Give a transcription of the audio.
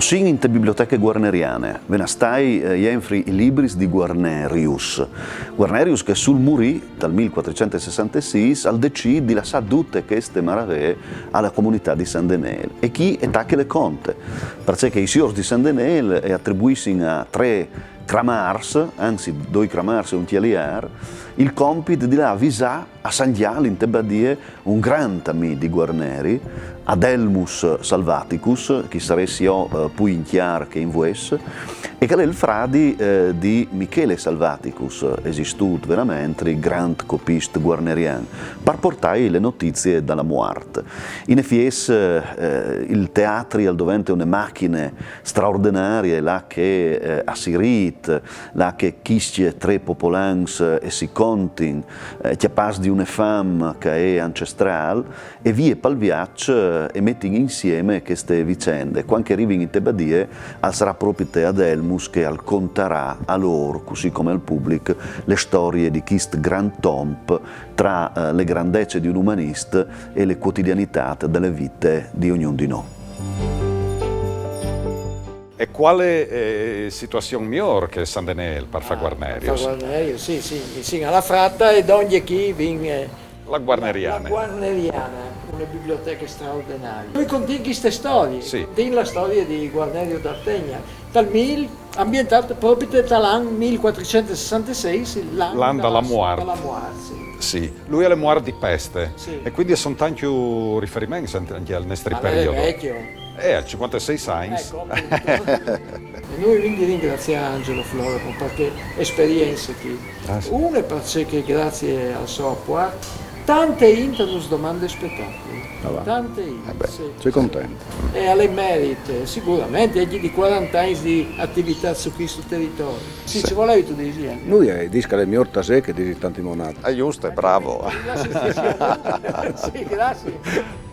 Ossin in te biblioteche guarneriane, venastai jenfri i libris di Guarnerius. Guarnerius che sul morì dal 1466 al decid di lasciare tutte queste maraviglie alla comunità di San Denel. E chi è che le conte? Perché i signori di San Denel attribuiscono a tre cramars, anzi due cramars e un tieliar, il compito di avvisare a San Gial in Tebadie un grande amico di Guarneri, Adelmus Salvaticus, che saressi io più in chiaro che in vues, e che è il fradi di Michele Salvaticus, esistut veramente, il grand copista guarneriano, per portare le notizie dalla morte. In FIS il teatro al dovente una macchine straordinarie, là che assirit, là che chisce tre popolans e si contin, che pas di una fam che è ancestrale, e vie palviac e metti insieme queste vicende. Quando arrivi in Tebadie, sarà proprio te Adelmus che al conterà a loro, così come al pubblico, le storie di questo grand tomp tra le grandezze di un umanista e le quotidianità delle vite di ognuno di noi. E quale situazione migliore che San Denel per fare Guarnerius? Guarnerius, sì, alla fratta e ogni chi viene La Guarneriana. La Guarneriana, una biblioteca straordinaria. Noi contiamo queste storie, sì. La storia di Guarnerio d'Artegna, ambientato proprio dall'anno 1466, l'anno della morte. Sì, lui è le morte di peste, sì. E quindi sono tanti riferimenti anche al nostro periodo. È vecchio. Al 56 Sainz. E noi quindi ringraziamo Angelo Floro perché esperienze qui. Sì. Una perché grazie al suo apporto tante interus domande e spettacoli. Tante interus. Sì. Sei contento? E alle merite, sicuramente, anche di 40 anni di attività su questo territorio. Sì, ci volevi tu dici? Lui è disca le mie che di tanti monati. È giusto, è bravo. Sì, grazie.